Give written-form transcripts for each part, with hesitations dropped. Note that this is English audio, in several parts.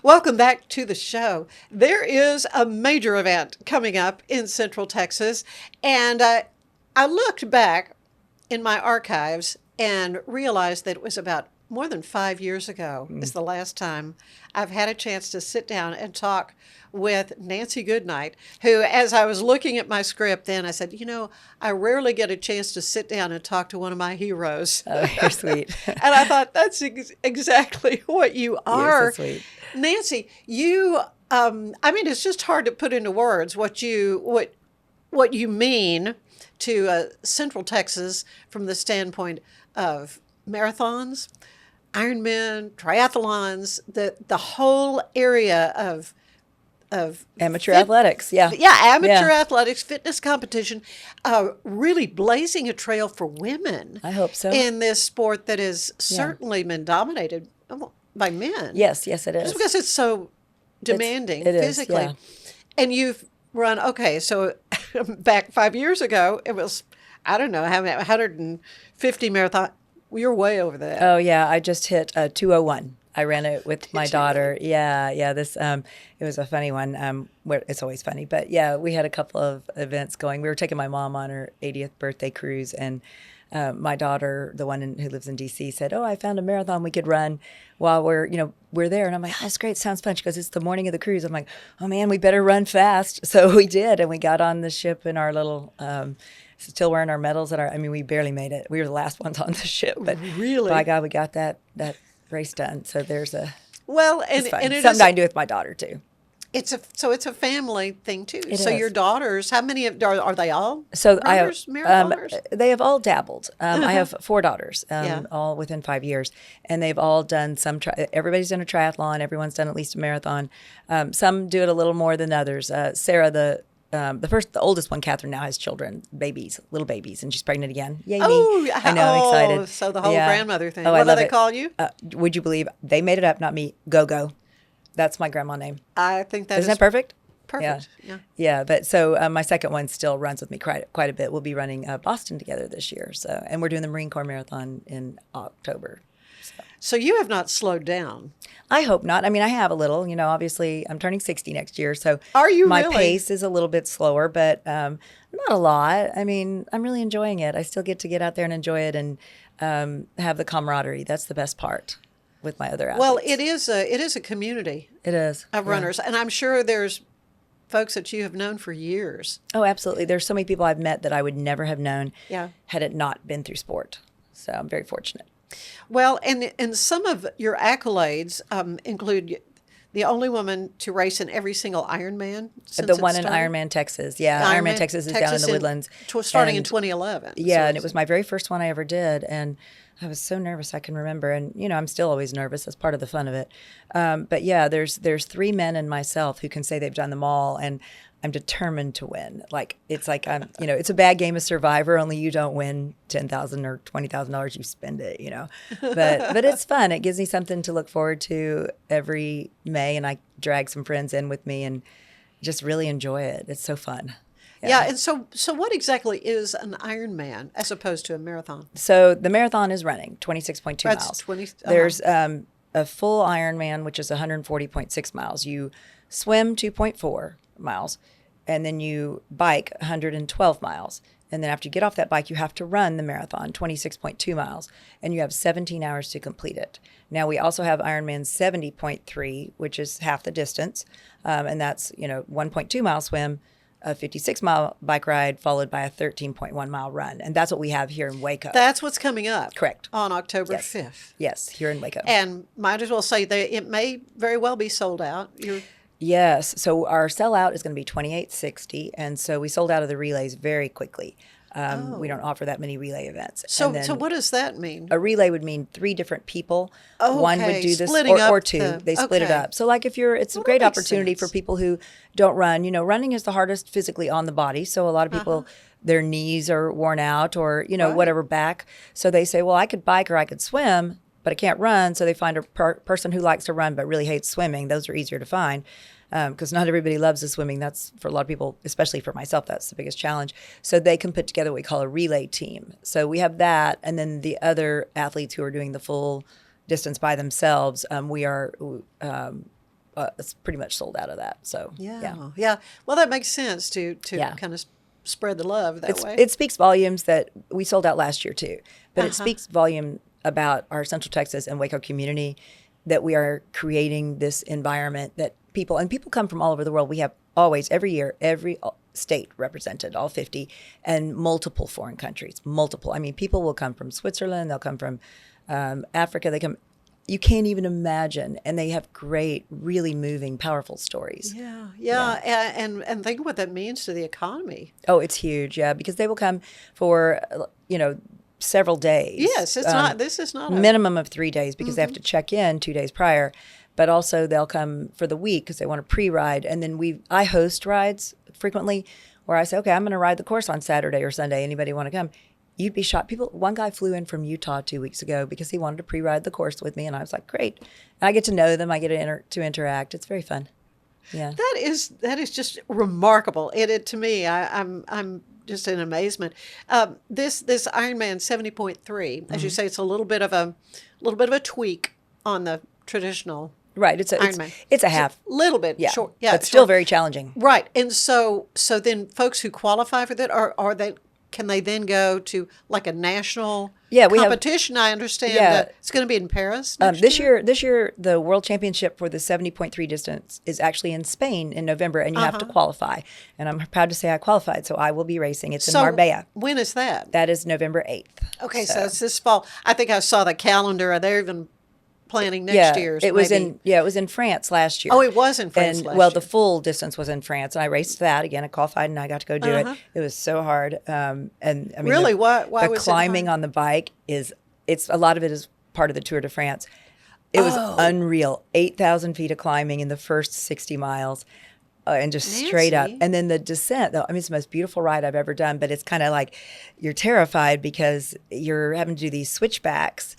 Welcome back to the show. There is a major event coming up in Central Texas, and I looked back in my archives and realized that it was about more than 5 years ago is the last time I've had a chance to sit down and talk with Nancy Goodnight, who, as I was looking at my script then, I said, I rarely get a chance to sit down and talk to one of my heroes. Oh, you're sweet. And I thought, that's exactly what you are. You're so sweet. Nancy, you, it's just hard to put into words what you mean to Central Texas from the standpoint of marathons, Ironman, triathlons, the whole area of amateur athletics. Amateur athletics, fitness competition, really blazing a trail for women. I hope so. In this sport that has certainly been dominated by men. Yes, it is. Just because it's so demanding it is, physically. yeah. And you've run, so back 5 years ago, it was, I don't know, how many, 150 marathon. You're way over that. Oh, yeah. I just hit 2:01. I ran it with my daughter. Yeah. This it was a funny one. It's always funny, but yeah, we had a couple of events going. We were taking my mom on her 80th birthday cruise, and my daughter, the one who lives in DC, said, "Oh, I found a marathon we could run while we're there." And I'm like, "That's great. Sounds fun." She goes, "It's the morning of the cruise." I'm like, "Oh man, we better run fast." So we did, and we got on the ship in our little. Still wearing our medals we barely made it. We were the last ones on the ship, but really, by God, we got that race done. So there's and it's something I do with my daughter too. It's a family thing too. It so is. your daughters, how many are they all? So runners, marathoners? They have all dabbled. I have 4 daughters, all within 5 years, and they've all done some. Everybody's done a triathlon. Everyone's done at least a marathon. Some do it a little more than others. Sarah, the oldest one, Catherine, now has children, little babies, and she's pregnant again. Yay me! I know, I'm excited. So the whole grandmother thing. Oh, what I do love they it. call you? Would you believe they made it up, not me? Go. That's my grandma name. I think Isn't that perfect? Perfect. Yeah. But so my second one still runs with me quite a bit. We'll be running Boston together this year. So, and we're doing the Marine Corps Marathon in October. So you have not slowed down. I hope not. I have a little. Obviously, I'm turning 60 next year, so are you my really? pace is a little bit slower, but not a lot. I'm really enjoying it. I still get out there and enjoy it, and have the camaraderie. That's the best part with my other athletes. Well, it is a community. It is of runners, and I'm sure there's folks that you have known for years. Oh, absolutely. There's so many people I've met that I would never have known had it not been through sport. So I'm very fortunate. Well, and some of your accolades include the only woman to race in every single Ironman. The one in Ironman, Texas. Yeah, Ironman, Texas is down in the Woodlands. Starting in 2011. Yeah, and it was my very first one I ever did. And I was so nervous, I can remember. And, I'm still always nervous. That's part of the fun of it. But yeah, there's 3 men and myself who can say they've done them all. And I'm determined to win. It's a bad game of Survivor, only you don't win $10,000 or $20,000, you spend it, But it's fun. It gives me something to look forward to every May, and I drag some friends in with me and just really enjoy it. It's so fun. Yeah, and so what exactly is an Ironman as opposed to a marathon? So the marathon is running 26.2 miles. There's a full Ironman, which is 140.6 miles. You swim 2.4 miles, and then you bike 112 miles. And then after you get off that bike, you have to run the marathon, 26.2 miles, and you have 17 hours to complete it. Now, we also have Ironman 70.3, which is half the distance, and that's, 1.2 mile swim, a 56-mile bike ride, followed by a 13.1 mile run. And that's what we have here in Waco. That's what's coming up. Correct. On October 5th. Yes, here in Waco. And might as well say that it may very well be sold out. Yes. So our sellout is going to be $28.60, and so we sold out of the relays very quickly. We don't offer that many relay events. So what does that mean? A relay would mean 3 different people. Oh, One would do this, or 2. They split it up. So it's a great opportunity for people who don't run. Running is the hardest physically on the body. So a lot of people, their knees are worn out, or whatever, back. So they say, well, I could bike or I could swim, but I can't run. So they find a person who likes to run but really hates swimming. Those are easier to find. Because not everybody loves the swimming. That's, for a lot of people, especially for myself, that's the biggest challenge. So they can put together what we call a relay team. So we have that, and then the other athletes who are doing the full distance by themselves, we are it's pretty much sold out of that. So yeah. Well, that makes sense to kind of spread the love that way. It speaks volumes that we sold out last year too, but it speaks volume about our Central Texas and Waco community, that we are creating this environment that people come from all over the world. We have always, every year, every state represented, all 50, and multiple foreign countries, multiple. I mean, people will come from Switzerland, they'll come from Africa, you can't even imagine. And they have great, really moving, powerful stories. Yeah. And think what that means to the economy. Oh, it's huge. Yeah. Because they will come for, several days. Yes. This is not minimum of 3 days, because they have to check in 2 days prior, but also they'll come for the week because they want to pre-ride. And then I host rides frequently where I say, okay, I'm going to ride the course on Saturday or Sunday. Anybody want to come? You'd be shocked. One guy flew in from Utah 2 weeks ago because he wanted to pre-ride the course with me. And I was like, great. And I get to know them. I get to interact. It's very fun. Yeah. That is just remarkable. It to me, I'm just in amazement. This Ironman 70.3, as you say, it's a little bit of a tweak on the traditional. Right. It's a half. A little bit short. Yeah. But still very challenging. Right. And so then folks who qualify for that, can they then go to like a national competition? I understand that it's going to be in Paris this year. This year, the World Championship for the 70.3 distance is actually in Spain in November, and you have to qualify. And I'm proud to say I qualified, so I will be racing. It's in Marbella. When is that? That is November 8th. Okay, so it's this fall. I think I saw the calendar. They're even planning next year's. It was in France last year. Oh, it was in France last year. The full distance was in France, and I raced that again. I qualified, and I got to go do it. It was so hard. And I mean, really, why was the climbing on the bike a lot of it is part of the Tour de France. It was unreal. 8,000 feet of climbing in the first 60 miles. And just straight up. And then the descent, though, I mean, it's the most beautiful ride I've ever done, but it's kind of like you're terrified because you're having to do these switchbacks.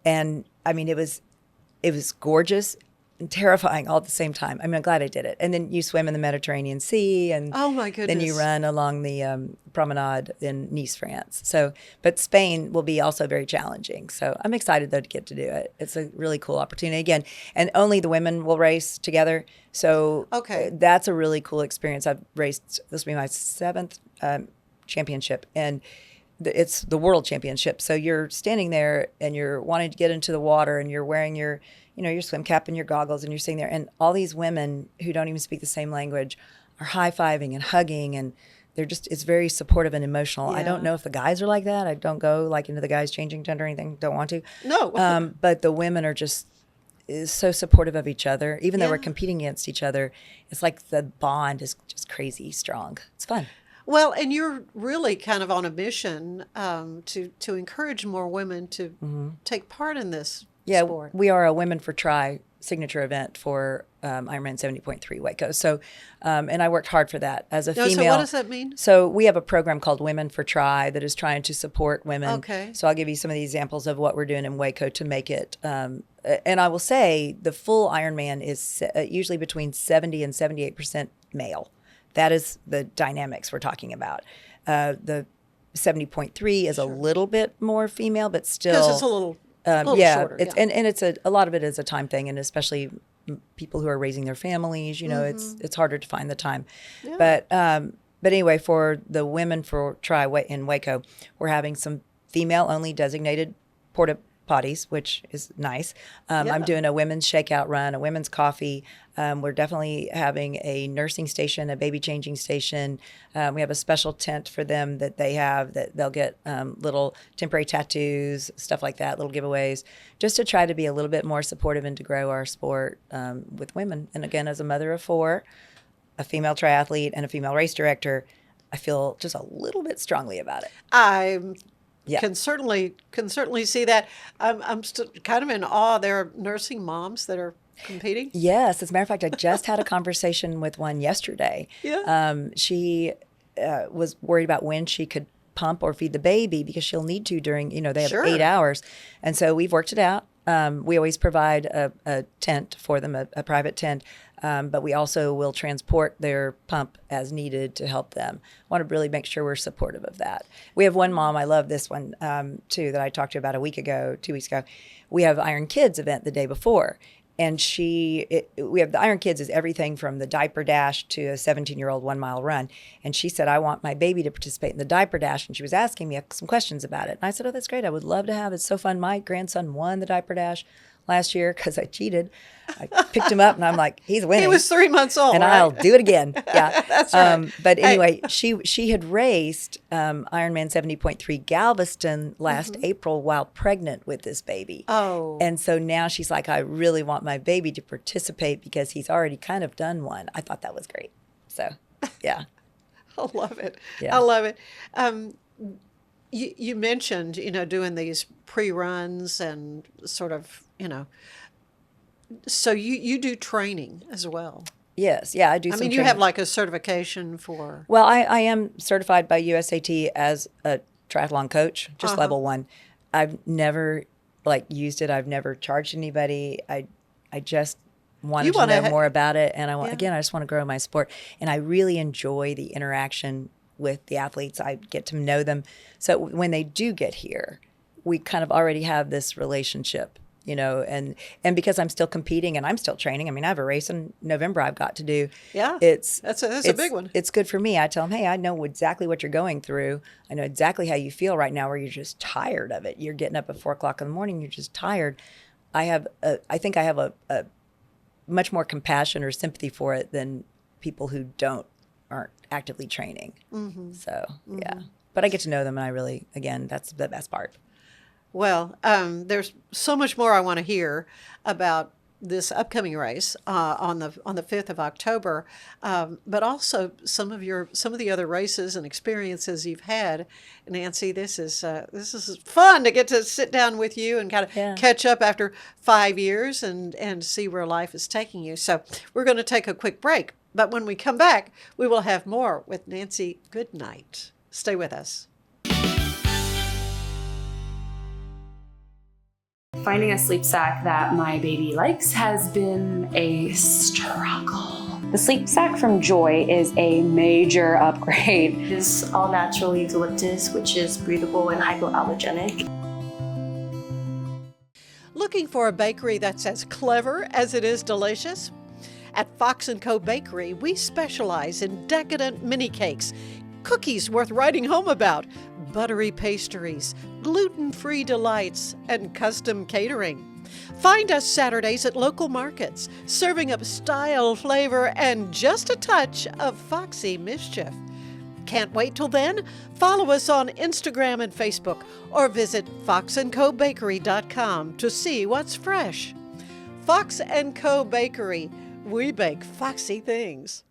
And I mean, it was gorgeous and terrifying all at the same time. I mean, I'm glad I did it. And then you swim in the Mediterranean Sea, and oh my goodness, then you run along the promenade in Nice, France. So, but Spain will be also very challenging. So I'm excited though to get to do it. It's a really cool opportunity again, and only the women will race together. So that's a really cool experience. I've raced. This will be my 7th championship, and it's the world championship. So you're standing there and you're wanting to get into the water, and you're wearing your swim cap and your goggles, and you're sitting there, and all these women who don't even speak the same language are high-fiving and hugging, and it's very supportive and emotional. Yeah. I don't know if the guys are like that. I don't go like into the guys changing gender or anything. Don't want to. No. But the women are just so supportive of each other. Even though we're competing against each other, it's like the bond is just crazy strong. It's fun. Well, and you're really kind of on a mission to encourage more women to take part in this sport. We are a Women for Try signature event for Ironman 70.3 Waco. So, and I worked hard for that as a female. So what does that mean? So we have a program called Women for Try that is trying to support women. Okay. So I'll give you some of the examples of what we're doing in Waco to make it. And I will say the full Ironman is usually between 70 and 78% male. That is the dynamics we're talking about. The 70.3 is a little bit more female, but still. Because it's a little shorter. And it's a lot of it is a time thing, and especially people who are raising their families. It's harder to find the time. Yeah. But anyway, for the Women for Try in Waco, we're having some female-only designated porta potties, which is nice. I'm doing a women's shakeout run, a women's coffee. We're definitely having a nursing station, a baby changing station. We have a special tent for them that they'll get little temporary tattoos, stuff like that, little giveaways, just to try to be a little bit more supportive and to grow our sport with women. And again, as a mother of 4, a female triathlete, and a female race director, I feel just a little bit strongly about it. Can certainly see that. I'm kind of in awe. There are nursing moms that are competing. Yes, as a matter of fact, I just had a conversation with one yesterday. Yeah. She was worried about when she could pump or feed the baby because she'll need to during, they have 8 hours, and so we've worked it out. We always provide a tent for them, a private tent, but we also will transport their pump as needed to help them. I want to really make sure we're supportive of that. We have one mom, I love this one too, that I talked to about 2 weeks ago. We have Iron Kids event the day before, And we have the Iron Kids is everything from the diaper dash to a 17-year-old 1 mile run. And she said, I want my baby to participate in the diaper dash. And she was asking me some questions about it. And I said, oh, that's great. I would love to have it. It's so fun. My grandson won the diaper dash last year because I cheated. I picked him up and I'm like, he's winning. He was 3 months old, and right? I'll do it again. Yeah, that's right. But anyway, she had raced Ironman 70.3 Galveston last April while pregnant with this baby. Oh. And so now she's like, I really want my baby to participate because he's already kind of done one. I thought that was great. So, yeah. I love it. Yeah. I love it. You mentioned, doing these pre-runs and sort of, so you do training as well. Yes. Yeah, I do some you training. have like a certification for... Well, I am certified by USAT as a triathlon coach, just level 1. I've never used it. I've never charged anybody. I just wanted to know more about it. And I just want to grow my sport. And I really enjoy the interaction with the athletes. I get to know them. So when they do get here, we kind of already have this relationship, and because I'm still competing and I'm still training. I have a race in November I've got to do. Yeah. That's a big one. It's good for me. I tell them, hey, I know exactly what you're going through. I know exactly how you feel right now where you're just tired of it. You're getting up at 4 o'clock in the morning. You're just tired. I think I have a much more compassion or sympathy for it than people who aren't actively training. So, yeah. But I get to know them, and I really, again, that's the best part. Well, there's so much more I want to hear about this upcoming race on the 5th of October, but also some of the other races and experiences you've had. Nancy, this is fun to get to sit down with you and kind of catch up after 5 years and see where life is taking you. So we're going to take a quick break, but when we come back, we will have more with Nancy Goodnight. Stay with us. Finding a sleep sack that my baby likes has been a struggle. The sleep sack from Joy is a major upgrade. It is all natural eucalyptus, which is breathable and hypoallergenic. Looking for a bakery that's as clever as it is delicious? At Fox & Co. Bakery, we specialize in decadent mini cakes, cookies worth writing home about, buttery pastries, gluten-free delights, and custom catering. Find us Saturdays at local markets, serving up style, flavor, and just a touch of foxy mischief. Can't wait till then? Follow us on Instagram and Facebook, or visit foxandcobakery.com to see what's fresh. Fox & Co. Bakery. We bake foxy things.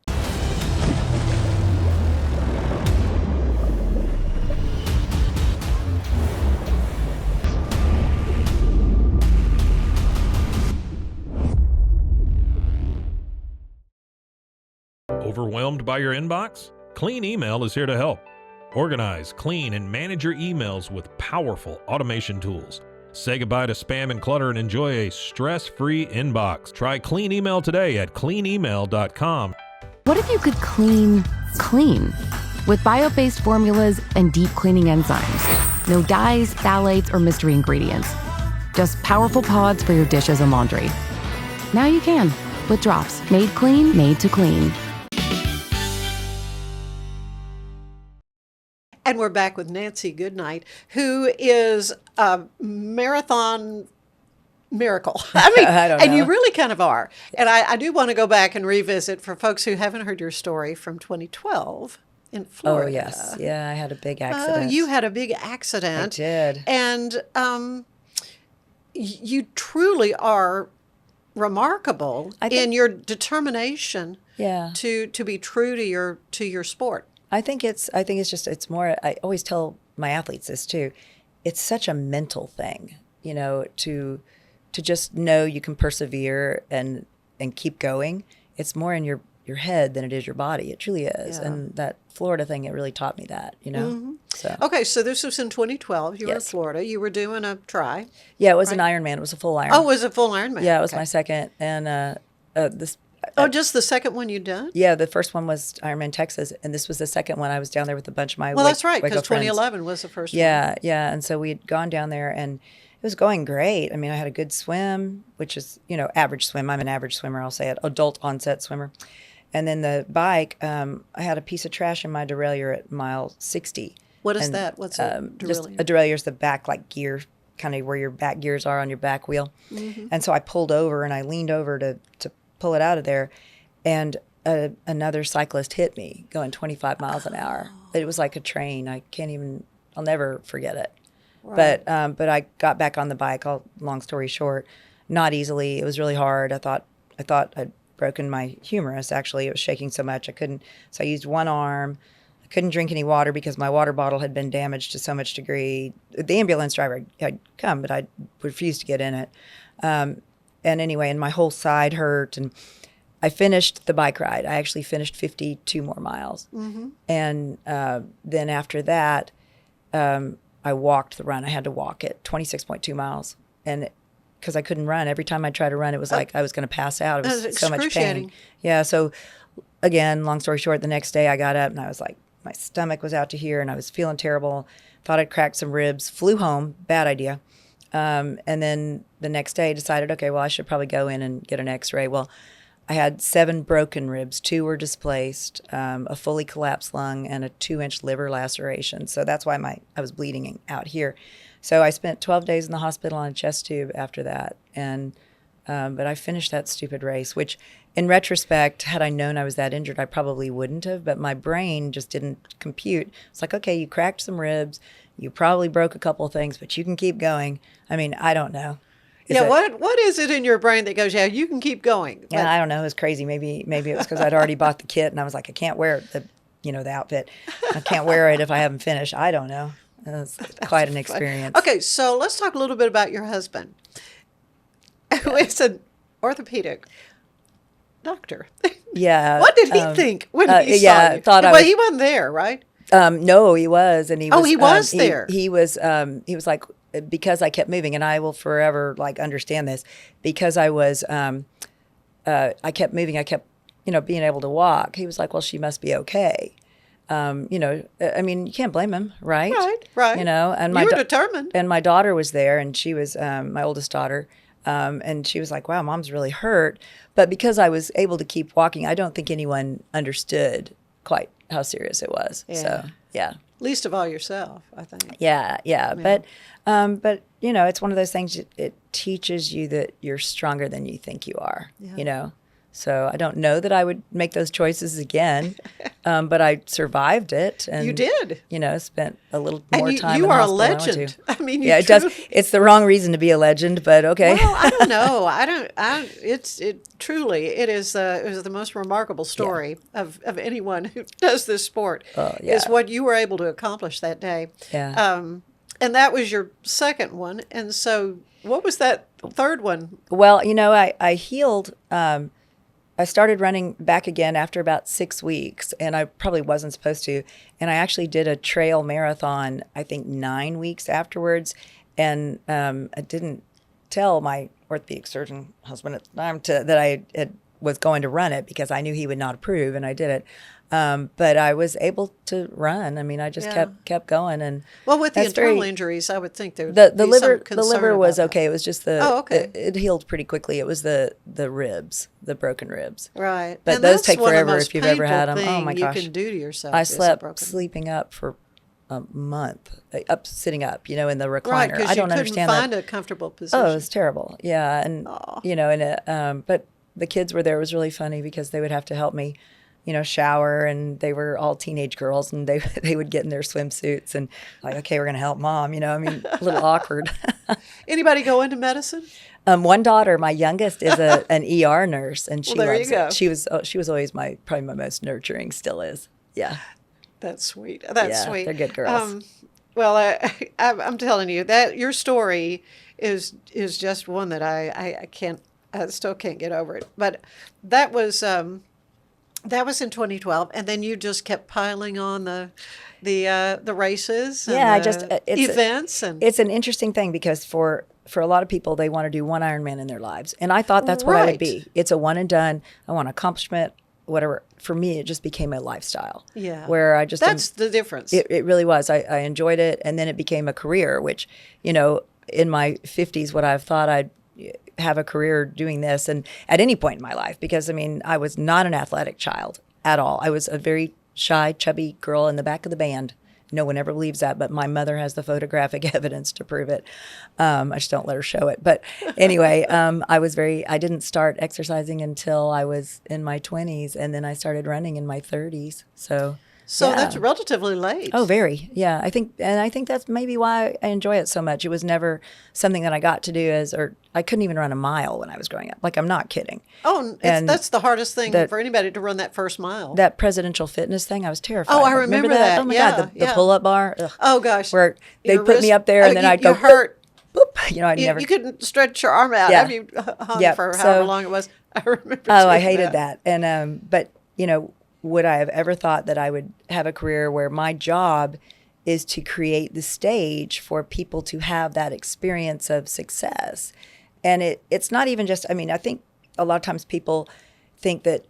Overwhelmed by your inbox? Clean Email is here to help. Organize, clean, and manage your emails with powerful automation tools. Say goodbye to spam and clutter and enjoy a stress-free inbox. Try Clean Email today at cleanemail.com. What if you could clean clean? With bio-based formulas and deep cleaning enzymes. No dyes, phthalates, or mystery ingredients. Just powerful pods for your dishes and laundry. Now you can, with drops made clean, made to clean. And we're back with Nancy Goodnight, who is a marathon miracle. I don't know. And you really kind of are. And I do want to go back and revisit for folks who haven't heard your story from 2012 in Florida. Oh, yes. Yeah, I had a big accident. Oh, you had a big accident. I did. And you truly are remarkable in your determination to be true to your sport. I think it's more, I always tell my athletes this too. It's such a mental thing, to just know you can persevere and keep going. It's more in your head than it is your body. It truly is. Yeah. And that Florida thing, it really taught me that, Mm-hmm. So. Okay, so this was in 2012. You were in Florida. You were doing a tri. Yeah, it was an Ironman. It was a full Iron. Oh, it was a full Ironman. Yeah, it was my second. And this. Just the second one you'd done? Yeah, the first one was Ironman Texas, and this was the second one. I was down there with a bunch of my that's right, Waco because 2011 was the first one. Yeah, and so we had gone down there, and was going great. I mean, I had a good swim, which is, average swim. I'm an average swimmer, I'll say it, adult onset swimmer. And then the bike, I had a piece of trash in my derailleur at mile 60. What is that? What's a derailleur? Just a derailleur is the back gear, kind of where your back gears are on your back wheel. Mm-hmm. And so I pulled over and I leaned over to pull it out of there. And another cyclist hit me going 25 miles an hour. It was like a train. I'll never forget it. Right. But I got back on the bike, long story short, not easily. It was really hard. I thought I'd broken my humerus, actually. It was shaking so much I couldn't. So I used one arm. I couldn't drink any water because my water bottle had been damaged to so much degree. The ambulance driver had come, but I refused to get in it. And anyway, and my whole side hurt. And I finished the bike ride. I actually finished 52 more miles. Mm-hmm. And then after that, I walked the run. I had to walk it 26.2 miles. And because I couldn't run. Every time I tried to run, it was like I was going to pass out. It was so much pain. Yeah. So again, long story short, the next day I got up and I was like, my stomach was out to here and I was feeling terrible. Thought I'd cracked some ribs. Flew home. Bad idea. And then the next day decided, okay, well, I should probably go in and get an x-ray. Well, I had 7 broken ribs. 2 were displaced, a fully collapsed lung, and a 2-inch liver laceration. So that's why I was bleeding out here. So I spent 12 days in the hospital on a chest tube after that. And but I finished that stupid race, which in retrospect, had I known I was that injured, I probably wouldn't have. But my brain just didn't compute. It's like, okay, you cracked some ribs. You probably broke a couple of things, but you can keep going. I mean, I don't know. What is it in your brain that goes, yeah, you can keep going? Yeah, I don't know. It was crazy. Maybe it was because I'd already bought the kit and I was like, I can't wear the outfit. I can't wear it if I haven't finished. I don't know. It was quite an experience. Okay, so let's talk a little bit about your husband, who is an orthopedic doctor. Yeah. What did he think when he saw you? He wasn't there, right? No, he was, and he was. Oh, he was there. He was like, because I kept moving, and I will forever understand this, because I was, I kept moving. I kept, being able to walk. He was like, well, she must be okay. I mean, you can't blame him, right? Right. And you were determined. And my daughter was there, and she was my oldest daughter, and she was like, wow, Mom's really hurt. But because I was able to keep walking, I don't think anyone understood quite how serious it was. Yeah. So, yeah. Least of all yourself, I think. Yeah. But it's one of those things, it teaches you that you're stronger than you think you are, So I don't know that I would make those choices again, but I survived it. And, you did. Spent a little more time you in the are hospital. a legend. I mean, it does. It's the wrong reason to be a legend, but okay. Well, I don't know. It was the most remarkable story of anyone who does this sport is what you were able to accomplish that day. Yeah. And that was your second one. And so what was that third one? Well, I healed. I started running back again after about 6 weeks, and I probably wasn't supposed to. And I actually did a trail marathon, I think 9 weeks afterwards. And I didn't tell my orthopedic surgeon husband at the time that I was going to run it, because I knew he would not approve, and I did it. But I was able to run. I mean, I just kept going, and with the internal injuries, I would think there would the be liver. some concern The liver was about okay. that. It was just it healed pretty quickly. It was the ribs, the broken ribs. Right, but and those that's take one of the forever most if you've ever had them. painful Oh my thing gosh! You can do to yourself. I slept sleeping up for a month, sitting up, in the recliner. Right, because I don't you couldn't understand find that. a comfortable position. Oh, it was terrible. Yeah, and but the kids were there. It was really funny because they would have to help me, shower, and they were all teenage girls, and they would get in their swimsuits and like, okay, we're going to help Mom, a little awkward. Anybody go into medicine? One daughter, my youngest, is an ER nurse, and she loves go. it. She was always probably my most nurturing, still is. Yeah. That's sweet. That's sweet. They're good girls. I'm telling you that your story is just one that I still can't get over it. But that was in 2012, and then you just kept piling on the races. And events. It's an interesting thing because for a lot of people, they want to do one Ironman in their lives, and I thought that's what I would be. It's a one and done. I want accomplishment. Whatever. For me, it just became a lifestyle. Yeah. Where I just... That's the difference. It really was. I enjoyed it. And then it became a career, which, in my 50s would I have thought I'd have a career doing this, and at any point in my life, because I mean, I was not an athletic child at all. I was a very shy, chubby girl in the back of the band. No one ever believes that, but my mother has the photographic evidence to prove it. I just don't let her show it. But anyway, I didn't start exercising until I was in my 20s, and then I started running in my 30s. So yeah. That's relatively late. Oh, very. Yeah. I think that's maybe why I enjoy it so much. It was never something that I got to do or I couldn't even run a mile when I was growing up. Like, I'm not kidding. Oh, that's the hardest thing for anybody to run that first mile. That presidential fitness thing, I was terrified. Oh, I remember that. Oh my God, the pull-up bar. Ugh. Oh gosh. Where they put me up there and then I'd go, hurt. Boop. You know, You couldn't stretch your arm out. Yeah. You hung for however long it was. I remember. Oh, I hated that. And, but you know, would I have ever thought that I would have a career where my job is to create the stage for people to have that experience of success? And it's not even just, I mean, I think a lot of times people think that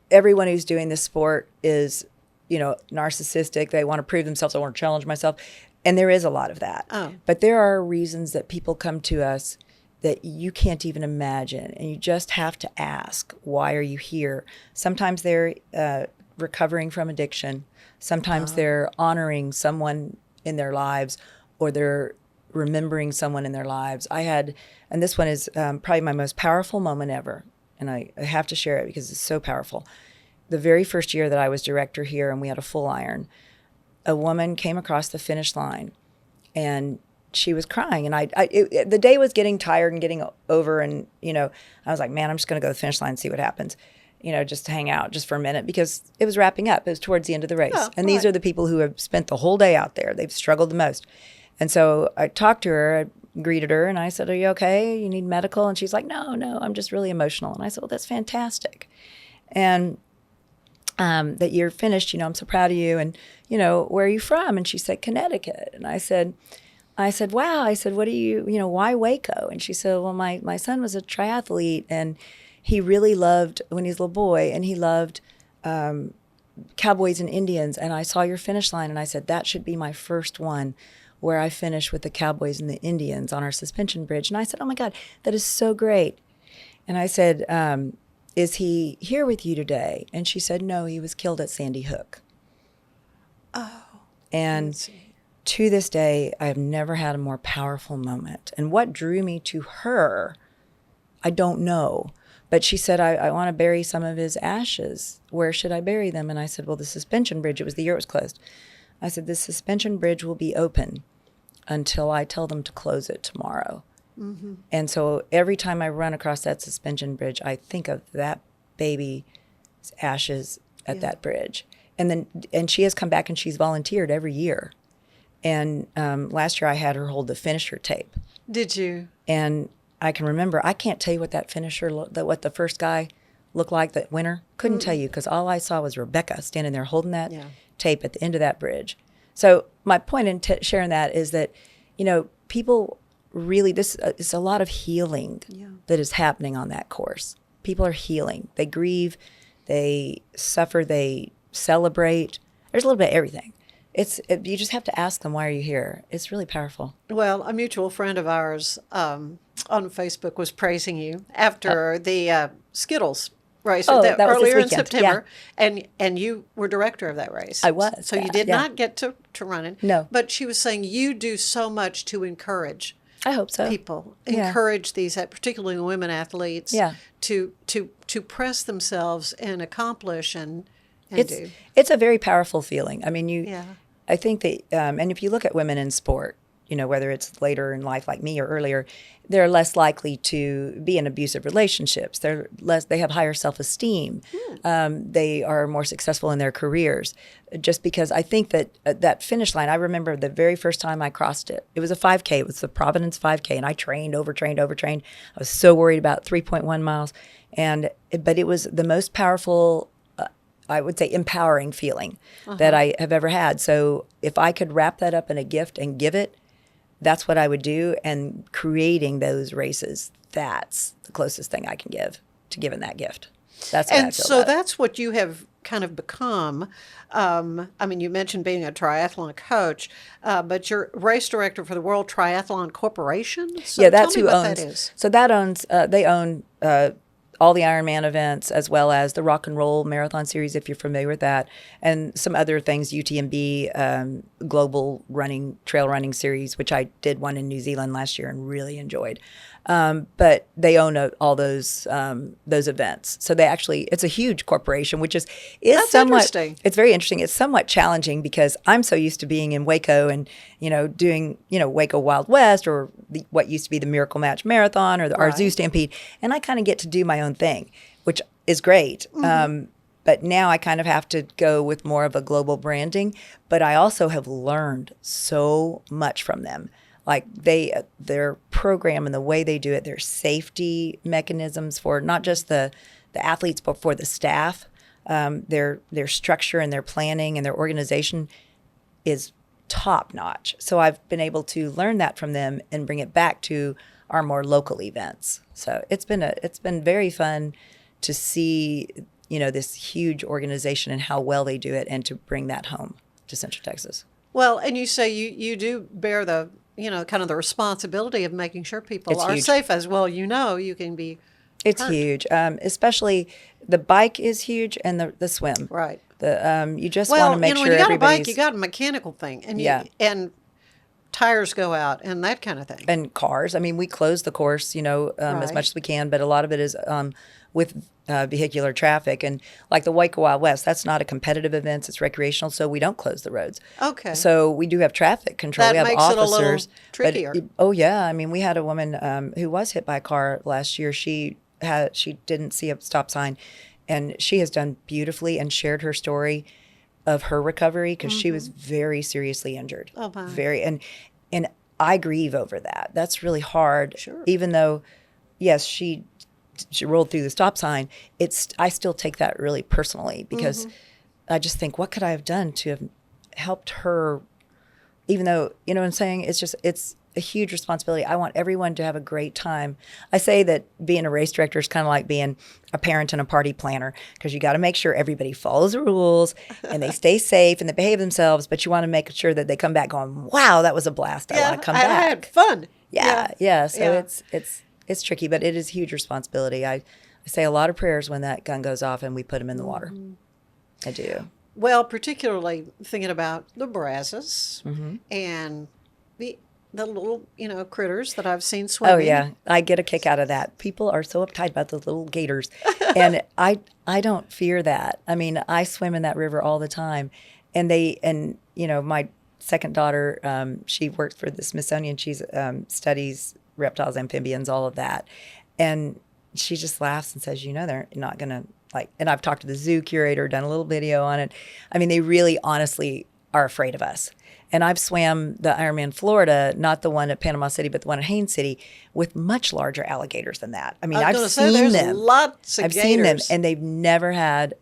everyone who's doing this sport is, you know, narcissistic. They want to prove themselves. I want to challenge myself. And there is a lot of that. Oh. But there are reasons that people come to us that you can't even imagine. And you just have to ask, why are you here? Sometimes they're recovering from addiction. Sometimes they're honoring someone in their lives, or they're remembering someone in their lives. And this one is probably my most powerful moment ever. And I have to share it because it's so powerful. The very first year that I was director here and we had a full iron, a woman came across the finish line and she was crying, and the day was getting tired and getting over, and you know, I was like, man, I'm just going to go to the finish line and see what happens, you know, just to hang out just for a minute, because it was wrapping up. It was towards the end of the race, and these are the people who have spent the whole day out there. They've struggled the most, and so I talked to her, I greeted her, and I said, "Are you okay? You need medical?" And she's like, "No, I'm just really emotional." And I said, "Well, that's fantastic, and that you're finished. You know, I'm so proud of you. And you know, where are you from?" And she said, "Connecticut." And I said, wow. I said, what do you know, why Waco? And she said, well, my son was a triathlete, and he really loved, when he was a little boy, and he loved cowboys and Indians. And I saw your finish line, and I said, that should be my first one, where I finish with the cowboys and the Indians on our suspension bridge. And I said, oh my God, that is so great. And I said, is he here with you today? And she said, no, he was killed at Sandy Hook. Oh. And to this day, I have never had a more powerful moment. And what drew me to her, I don't know. But she said, I want to bury some of his ashes. Where should I bury them? And I said, well, the suspension bridge. It was the year it was closed. I said, the suspension bridge will be open until I tell them to close it tomorrow. Mm-hmm. And so every time I run across that suspension bridge, I think of that baby's ashes at that bridge. And she has come back and she's volunteered every year. And last year I had her hold the finisher tape. Did you? And I can remember, I can't tell you what that finisher, what the first guy looked like, that winner. Couldn't tell you, because all I saw was Rebecca standing there holding that tape at the end of that bridge. So my point in sharing that is that, you know, people really, this is a lot of healing that is happening on that course. People are healing. They grieve, they suffer, they celebrate. There's a little bit of everything. You just have to ask them, why are you here? It's really powerful. Well, a mutual friend of ours on Facebook was praising you after the Skittles race that was earlier in this weekend. September, and you were director of that race. I was. So you did not get to run it. No. But she was saying you do so much to encourage. I hope so. People encourage these, particularly women athletes, to press themselves and accomplish and do. It's a very powerful feeling. I mean, I think that, and if you look at women in sport, you know, whether it's later in life like me or earlier, they're less likely to be in abusive relationships. They have higher self-esteem. They are more successful in their careers. Just because I think that that finish line, I remember the very first time I crossed it. It was a 5K. It was the Providence 5K, and I overtrained. I was so worried about 3.1 miles, but it was the most powerful, I would say, empowering feeling that I have ever had. So if I could wrap that up in a gift and give it, that's what I would do. And creating those races, that's the closest thing I can give to giving that gift. That's what I feel about. That's what you have kind of become, I mean, you mentioned being a triathlon coach, but you're race director for the World Triathlon Corporation. So yeah, that's tell me who what owns. That is. So that owns. They own all the Ironman events, as well as the Rock and Roll Marathon Series, if you're familiar with that, and some other things. UTMB, Global Running Trail Running Series, which I did one in New Zealand last year and really enjoyed. But they own all those events. So it's a huge corporation, which is That's somewhat interesting. It's very interesting. It's somewhat challenging because I'm so used to being in Waco and doing Waco Wild West or what used to be the Miracle Match Marathon or our Zoo Stampede, and I kind of get to do my own thing, which is great. But now I kind of have to go with more of a global branding. But I also have learned so much from them. Like their program and the way they do it, their safety mechanisms for not just the athletes, but for the staff, their structure and their planning and their organization is top notch. So I've been able to learn that from them and bring it back to our more local events. So it's been very fun to see this huge organization and how well they do it, and to bring that home to Central Texas. Well, and you say you do bear the kind of the responsibility of making sure people are safe as well. You can be. It's hurt. huge, especially the bike is huge, and the swim. Right. You just want to make sure when you got a bike, everybody's. you got a mechanical thing, and Yeah. and tires go out and that kind of thing. And cars. I mean, we close the course, as much as we can, but a lot of it is with vehicular traffic. And like the Waco Wild West, that's not a competitive event; it's recreational, so we don't close the roads. Okay. So we do have traffic control. That we have makes it a little officers. trickier. Oh yeah, I mean, we had a woman who was hit by a car last year. She didn't see a stop sign, and she has done beautifully and shared her story of her recovery because she was very seriously injured. Oh my. Very and I grieve over that. That's really hard. Sure. Even though, yes, she rolled through the stop sign. I still take that really personally because I just think, what could I have done to have helped her? Even though, you know what I'm saying? It's a huge responsibility. I want everyone to have a great time. I say that being a race director is kind of like being a parent and a party planner, because you got to make sure everybody follows the rules and they stay safe and they behave themselves, but you want to make sure that they come back going, wow, that was a blast. I want to come back. I had fun. Yeah. So it's tricky, but it is a huge responsibility. I say a lot of prayers when that gun goes off and we put them in the water. I do. Well, particularly thinking about the brazos and the little, critters that I've seen swimming. Oh yeah, I get a kick out of that. People are so uptight about those little gators, and I don't fear that. I mean, I swim in that river all the time, and my second daughter, she works for the Smithsonian. She's studies reptiles, amphibians, all of that, and she just laughs and says, they're not gonna like. And I've talked to the zoo curator, done a little video on it. I mean, they really, honestly are afraid of us. And I've swam the Ironman Florida, not the one at Panama City, but the one at Haines City, with much larger alligators than that. I mean, I've seen them. Lots of I've seen them, gators. and they've never had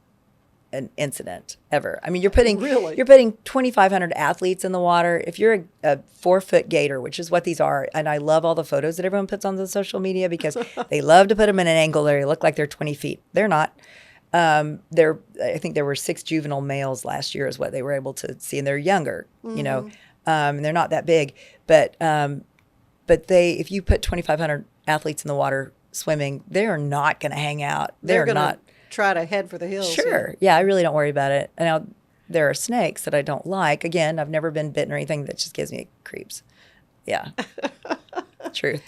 an incident ever. I mean, you're putting Really? 2,500 athletes in the water. If you're a 4-foot gator, which is what these are, and I love all the photos that everyone puts on the social media because they love to put them in an angle where they look like they're 20 feet. They're not. I think there were 6 juvenile males last year is what they were able to see, and they're younger, and they're not that big. But if you put 2,500 athletes in the water swimming, they are not going to hang out. They're not going to try to head for the hills. Sure. Yeah, I really don't worry about it. And now there are snakes that I don't like. Again, I've never been bitten or anything. That just gives me creeps. Yeah. Truth.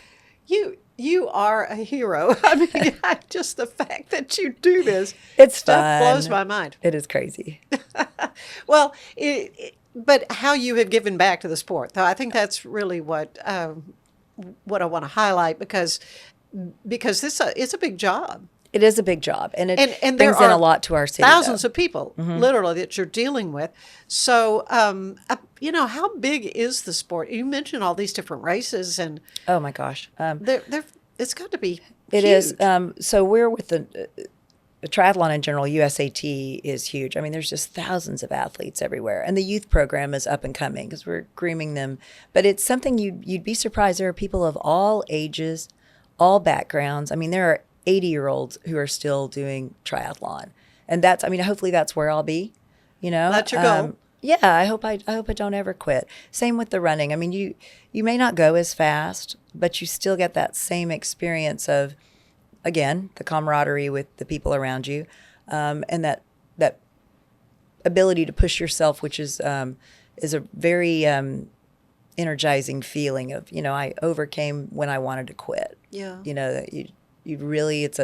You are a hero. I mean, just the fact that you do this It's stuff fun. blows my mind. It is crazy. Well, but how you have given back to the sport, though, I think that's really what I want to highlight because it's a big job. It is a big job, and it and brings there in are a lot to our city. Thousands though. of people, literally, that you're dealing with. So, how big is the sport? You mentioned all these different races, and Oh my gosh. it's got to be It huge. is. So we're with the triathlon in general. USAT is huge. I mean, there's just thousands of athletes everywhere, and the youth program is up and coming because we're grooming them. But it's something you'd be surprised. There are people of all ages, all backgrounds. I mean, there are 80-year-olds who are still doing triathlon. And that's, I mean, hopefully that's where I'll be, you know. That's your goal. Yeah, I hope I don't ever quit. Same with the running. I mean, you may not go as fast, but you still get that same experience of, again, the camaraderie with the people around you, and that ability to push yourself, which is a very energizing feeling of, you know, I overcame when I wanted to quit. Yeah. You know, that you really, it's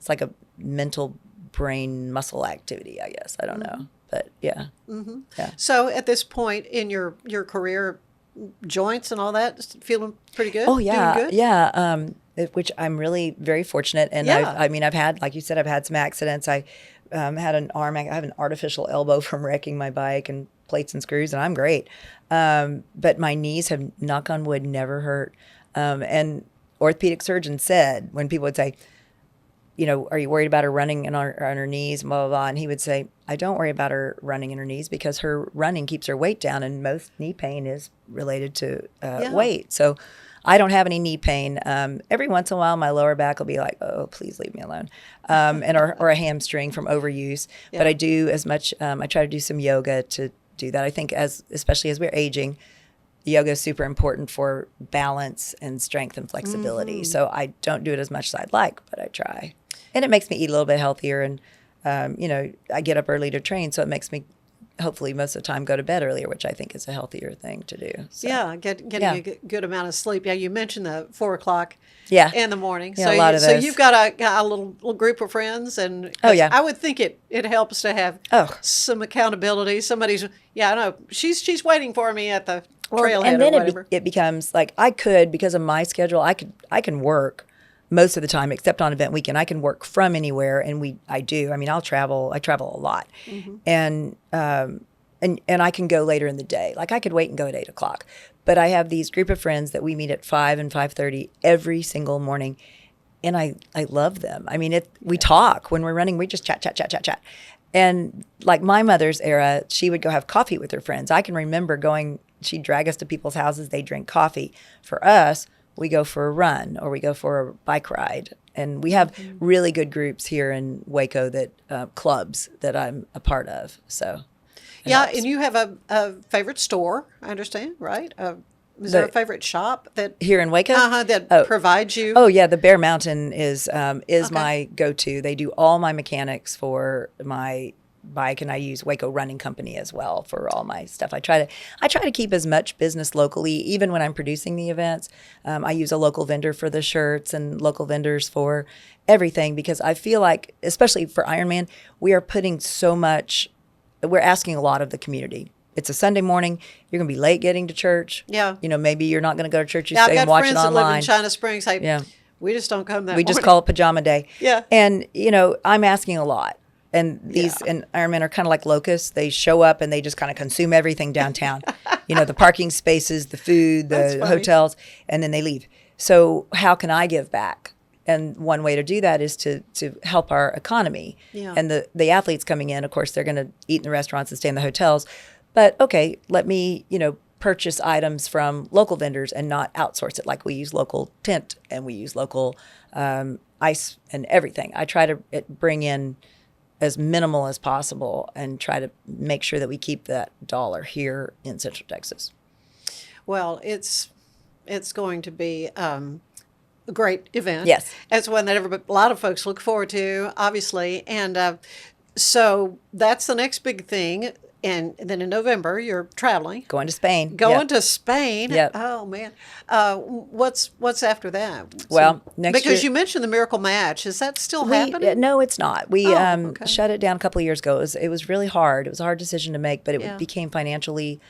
like a mental brain muscle activity, I guess. I don't know. But yeah. Mm-hmm. Yeah. So at this point in your career, joints and all that, feeling pretty good? Oh, yeah. Doing good? Yeah. Which I'm really very fortunate. And Yeah. I've had, like you said, I've had some accidents. I had an I have an artificial elbow from wrecking my bike and plates and screws, and I'm great. But my knees have, knock on wood, never hurt. And orthopedic surgeons said, when people would say, you know, are you worried about her running on her knees, blah, blah, blah. And he would say, I don't worry about her running in her knees because her running keeps her weight down, and most knee pain is related to weight. So I don't have any knee pain. Every once in a while, my lower back will be like, oh, please leave me alone. Or a hamstring from overuse. Yeah. But I do as much, I try to do some yoga to do that. I think especially as we're aging, yoga is super important for balance and strength and flexibility. So I don't do it as much as I'd like, but I try. And it makes me eat a little bit healthier. And, you know, I get up early to train, so it makes me hopefully most of the time go to bed earlier, which I think is a healthier thing to do. So, yeah, getting a good amount of sleep. Yeah, you mentioned the 4 o'clock in the morning. Yeah, so a lot of those. So you've got a little group of friends, and I would think it helps to have some accountability. Somebody's I know she's waiting for me at the trailhead and then or whatever. It becomes like I could, because of my schedule, I can work most of the time, except on event weekend. I can work from anywhere, and I do. I mean, I travel a lot, and I can go later in the day. Like I could wait and go at 8 o'clock, but I have these group of friends that we meet at 5 and 5:30 every single morning, and I love them. I mean, we talk when we're running. We just chat. And like my mother's era, she would go have coffee with her friends. I can remember going. She'd drag us to people's houses. They drink coffee. For us, we go for a run or we go for a bike ride. And we have really good groups here in Waco clubs that I'm a part of. So, and you have a favorite store, I understand, right? Is there a favorite shop that here in Waco that provides you? Oh yeah, the Bear Mountain is my go-to. They do all my mechanics for my bike, and I use Waco Running Company as well for all my stuff. I try to keep as much business locally, even when I'm producing the events. I use a local vendor for the shirts and local vendors for everything, because I feel like, especially for Ironman, we're asking a lot of the community. It's a Sunday morning. You're going to be late getting to church. Yeah. You know, maybe you're not going to go to church. You stay and watch it online. I've got friends that live in China Springs. We just don't come that morning. We just call it pajama day. Yeah. And, you know, I'm asking a lot. And and Ironmen are kind of like locusts. They show up and they just kind of consume everything downtown. You know, the parking spaces, the food, the hotels, and then they leave. So how can I give back? And one way to do that is to help our economy. Yeah. And the athletes coming in, of course, they're going to eat in the restaurants and stay in the hotels. But okay, let me, you know, purchase items from local vendors and not outsource it. Like we use local tent and we use local ice and everything. I try to bring in as minimal as possible and try to make sure that we keep that dollar here in Central Texas. Well, it's going to be a great event. Yes. It's one that a lot of folks look forward to, obviously. And so that's the next big thing. And then in November, you're traveling. Going to Spain. To Spain. Yep. Oh, man. What's after that? Well, next year. Because you mentioned the Miracle Match. Is that still happening? No, it's not. We shut it down a couple of years ago. It was really hard. It was a hard decision to make, but it became financially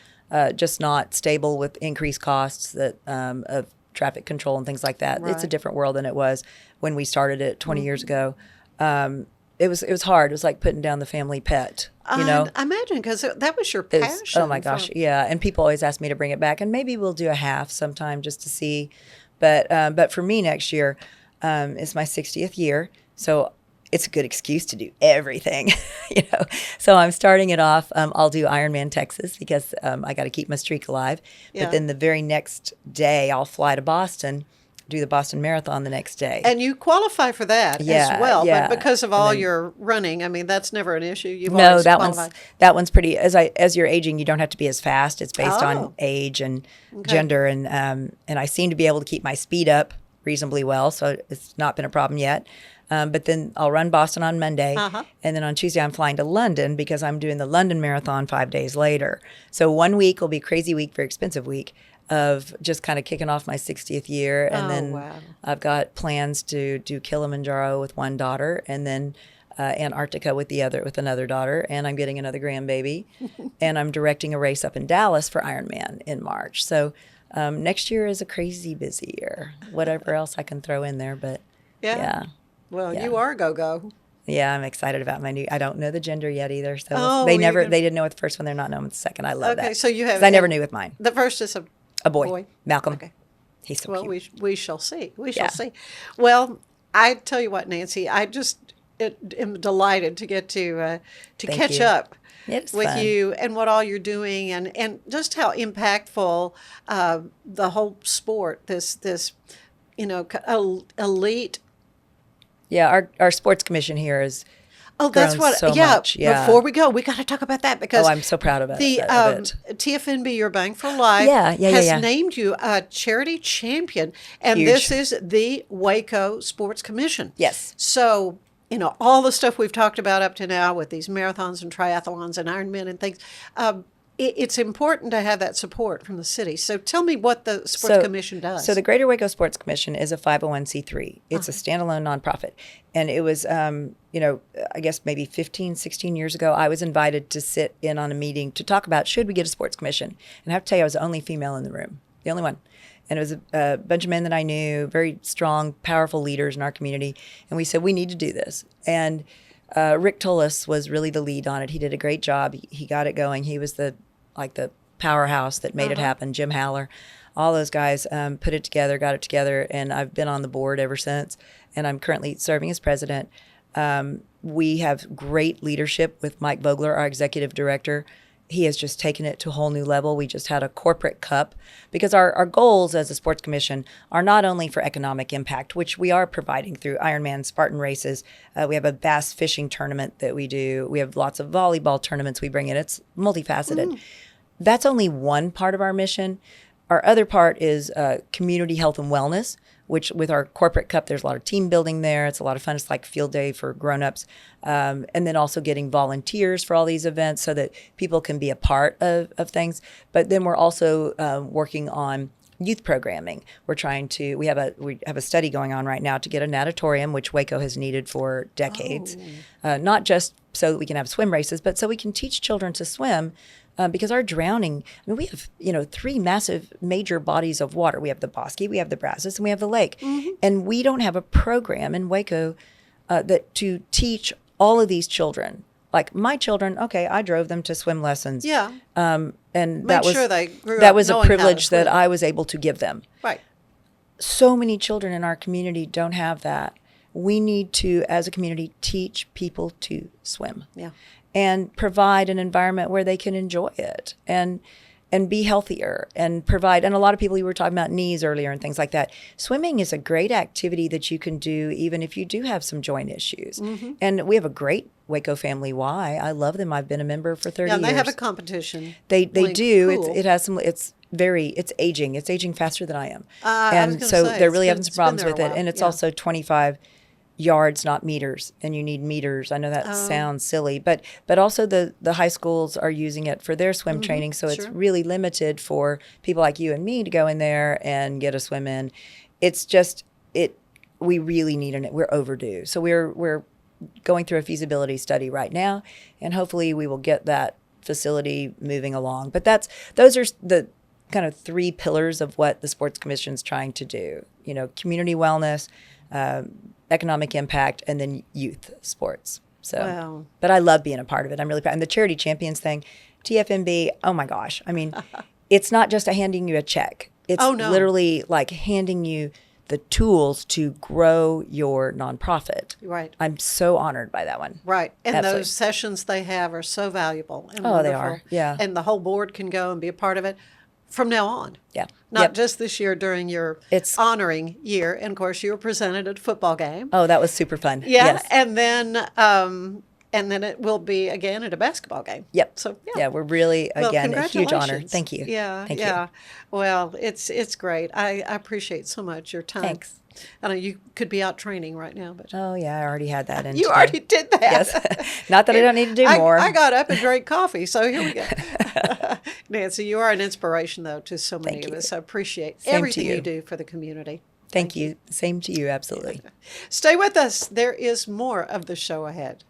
just not stable with increased costs of traffic control and things like that. Right. It's a different world than it was when we started it 20 years ago. It was hard. It was like putting down the family pet, you know? I imagine, because that was your passion. Oh, my gosh, yeah. And people always ask me to bring it back, and maybe we'll do a half sometime just to see. But for me next year, it's my 60th year, so it's a good excuse to do everything, you know? So I'm starting it off. I'll do Ironman Texas because I got to keep my streak alive. Yeah. But then the very next day, I'll fly to Boston do the Boston Marathon the next day. And you qualify for that as well, but because of all your running, I mean, that's never an issue. You've always qualified. that one's pretty. As you're aging, you don't have to be as fast. It's based on age and gender, and I seem to be able to keep my speed up reasonably well, so it's not been a problem yet. But then I'll run Boston on Monday, and then on Tuesday I'm flying to London because I'm doing the London Marathon 5 days later. So 1 week will be a crazy week, very expensive week of just kind of kicking off my 60th year. And then I've got plans to do Kilimanjaro with one daughter, and then Antarctica with another daughter, and I'm getting another grandbaby, and I'm directing a race up in Dallas for Ironman in March. So next year is a crazy busy year. Whatever else I can throw in there, but yeah. Well, you are go-go. Yeah, I'm excited about my new. I don't know the gender yet either, so they didn't know with the first one. They're not knowing with the second. I love that. Okay, so you have. 'Cause I never knew with mine. The first is a boy. Malcolm. Okay. He's so well, cute. we shall see. We shall see. Well, I tell you what, Nancy, I just am delighted to get to catch up with fun. you and what all you're doing, and just how impactful the whole sport. This elite. Yeah, our sports commission here is. Oh, that's what. So much. Yeah. Before we go, we got to talk about that because I'm so proud of it. The TFNB Your Bang for Life has named you a charity champion, and Huge. this is the Waco Sports Commission. Yes. So all the stuff we've talked about up to now with these marathons and triathlons and Ironman and things. It's important to have that support from the city. So tell me what the Sports Commission does. So the Greater Waco Sports Commission is a 501c3. It's a standalone nonprofit. And it was, I guess maybe 15, 16 years ago, I was invited to sit in on a meeting to talk about should we get a sports commission. And I have to tell you, I was the only female in the room, the only one. And it was a bunch of men that I knew, very strong, powerful leaders in our community. And we said, we need to do this. And Rick Tullis was really the lead on it. He did a great job. He got it going. He was the powerhouse that made it happen. Jim Haller, all those guys put it together, got it together, and I've been on the board ever since. And I'm currently serving as president. We have great leadership with Mike Vogler, our executive director. He has just taken it to a whole new level. We just had a corporate cup because our goals as a sports commission are not only for economic impact, which we are providing through Ironman Spartan races. We have a bass fishing tournament that we do. We have lots of volleyball tournaments we bring in. It's multifaceted. That's only one part of our mission. Our other part is community health and wellness, which with our corporate cup, there's a lot of team building there. It's a lot of fun. It's like field day for grownups. And then also getting volunteers for all these events so that people can be a part of things. But then we're also working on youth programming. We have a study going on right now to get a natatorium, which Waco has needed for decades. Not just so that we can have swim races, but so we can teach children to swim. Because our drowning, we have, 3 massive major bodies of water. We have the Bosque, we have the Brazos, and we have the lake. And we don't have a program in Waco that to teach all of these children. Like my children, I drove them to swim lessons. Yeah. And Make sure they grew that up was a knowing privilege how to that I was able to give them. Right. So many children in our community don't have that. We need to, as a community, teach people to swim. Yeah. And provide an environment where they can enjoy it and be healthier and provide. And a lot of people, you were talking about knees earlier and things like that. Swimming is a great activity that you can do even if you do have some joint issues. And we have a great Waco Family Y. I love them. I've been a member for 30 years. Yeah, they have a competition. They do. Cool. It has some. It's aging. It's aging faster than I am. And so they're really having some problems with it. And it's Yeah. also 25 yards, not meters, and you need meters. I know that sounds silly, but also the high schools are using it for their swim training, so it's really limited for people like you and me to go in there and get a swim in. It's just we really need it. We're overdue. So we're going through a feasibility study right now, and hopefully we will get that facility moving along. But those are the kind of 3 pillars of what the Sports Commission's trying to do. Community wellness, economic impact, and then youth sports. So, wow. But I love being a part of it. I'm really proud. And the Charity Champions thing, TFNB, oh my gosh. It's not just handing you a check. It's literally like handing you the tools to grow your nonprofit. Right. I'm so honored by that one. Right. And Absolutely. those sessions they have are so valuable and Oh, wonderful. they are. Yeah. And the whole board can go and be a part of it. from now on. Yeah. Not just this year during your honoring year. And of course, you were presented at a football game. Oh, that was super fun. Yeah. Yes. And then it will be again at a basketball game. Yep. So yeah, we're really, again, a huge honor. Congratulations. Thank you. Yeah. Thank you. Well, it's great. I appreciate so much your time. Thanks. I know you could be out training right now, but Oh, yeah, I already had that in you today. already did that. Yes. Not that I don't need to do more. I got up and drank coffee, so here we go. Nancy, you are an inspiration, though, to so many of us. I appreciate everything you do for the community. Thank you. Same to you, absolutely. Stay with us. There is more of the show ahead.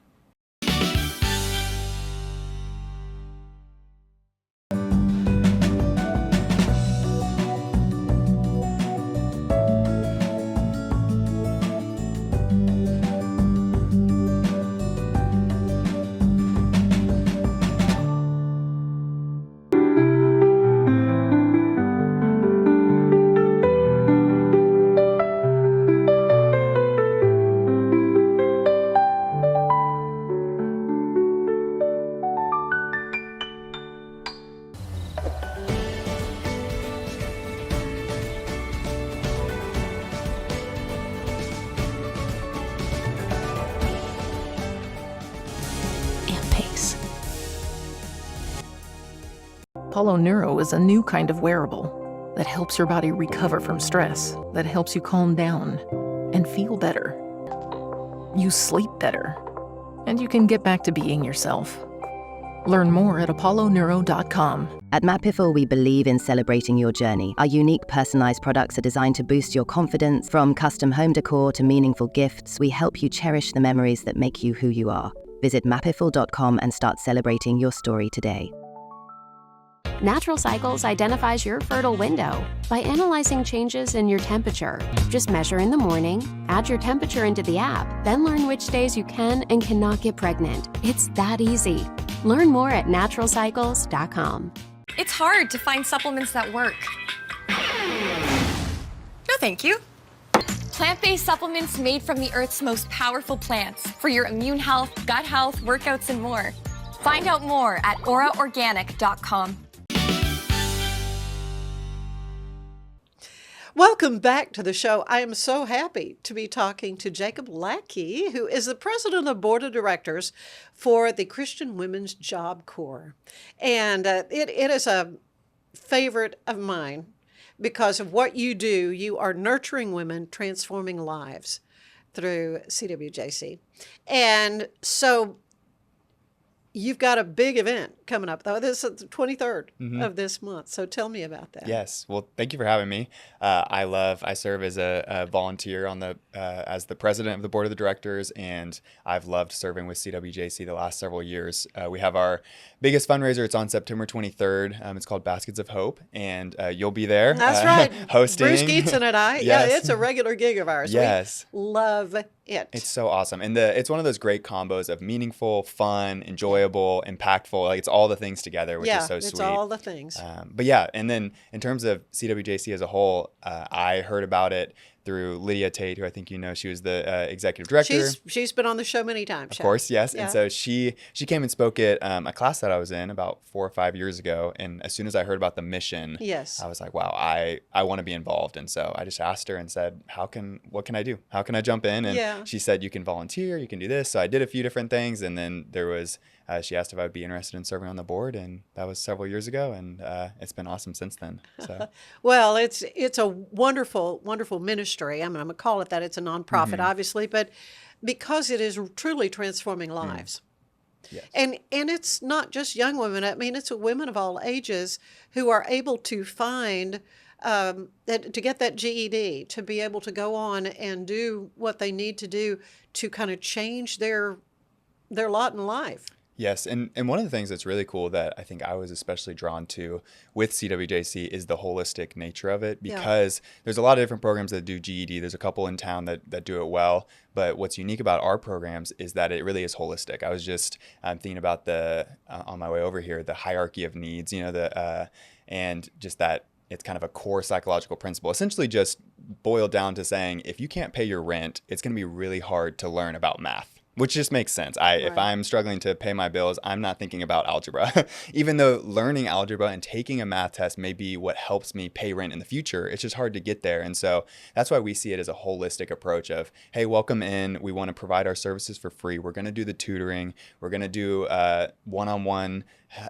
Apollo Neuro is a new kind of wearable that helps your body recover from stress, that helps you calm down and feel better. You sleep better, and you can get back to being yourself. Learn more at apolloneuro.com. At Mapiful, we believe in celebrating your journey. Our unique personalized products are designed to boost your confidence. From custom home decor to meaningful gifts, we help you cherish the memories that make you who you are. Visit mapiful.com and start celebrating your story today. Natural Cycles identifies your fertile window by analyzing changes in your temperature. Just measure in the morning, add your temperature into the app, then learn which days you can and cannot get pregnant. It's that easy. Learn more at naturalcycles.com. It's hard to find supplements that work. No, thank you. Plant-based supplements made from the Earth's most powerful plants for your immune health, gut health, workouts, and more. Find out more at auraorganic.com. Welcome back to the show. I am so happy to be talking to Jacob Lackey, who is the president of the board of directors for the Christian Women's Job Corps. And it is a favorite of mine because of what you do. You are nurturing women, transforming lives through CWJC. And so you've got a big event coming up, though. This is the 23rd of this month. So tell me about that. Yes. Well, thank you for having me. I serve as a volunteer on as the president of the board of the directors, and I've loved serving with CWJC the last several years. We have our biggest fundraiser. It's on September 23rd. It's called Baskets of Hope, and you'll be there. That's right. Hosting. Bruce Geetson and I. Yes. Yeah, it's a regular gig of ours. Yes. We love it. It's so awesome. And it's one of those great combos of meaningful, fun, enjoyable, impactful. Like, it's all the things together, which is so sweet. Yeah, it's all the things. But yeah, and then in terms of CWJC as a whole, I heard about it through Lydia Tate, who I think you know. She was the executive director. She's been on the show many times. Of course, yes. Yeah. And so she came and spoke at a class that I was in about 4 or 5 years ago. And as soon as I heard about the mission, I was like, wow, I want to be involved. And so I just asked her and said, what can I do? How can I jump in? And she said, you can volunteer, you can do this. So I did a few different things. And then there was, she asked if I would be interested in serving on the board. And that was several years ago. And it's been awesome since then. So. Well, it's a wonderful, wonderful ministry. I mean, I'm going to call it that. It's a nonprofit, obviously, but because it is truly transforming lives. Yes. And it's not just young women. I mean, it's women of all ages who are able to find, to get that GED, to be able to go on and do what they need to do to kind of change their lot in life. Yes, and one of the things that's really cool that I think I was especially drawn to with CWJC is the holistic nature of it, because there's a lot of different programs that do GED. There's a couple in town that do it well, but what's unique about our programs is that it really is holistic. I was just thinking about on my way over here, the hierarchy of needs, and just that it's kind of a core psychological principle, essentially just boiled down to saying, if you can't pay your rent, it's going to be really hard to learn about math. which just makes sense. If I'm struggling to pay my bills, I'm not thinking about algebra. Even though learning algebra and taking a math test may be what helps me pay rent in the future, it's just hard to get there. And so that's why we see it as a holistic approach of, hey, welcome in. We want to provide our services for free. We're going to do the tutoring. We're going to do one-on-one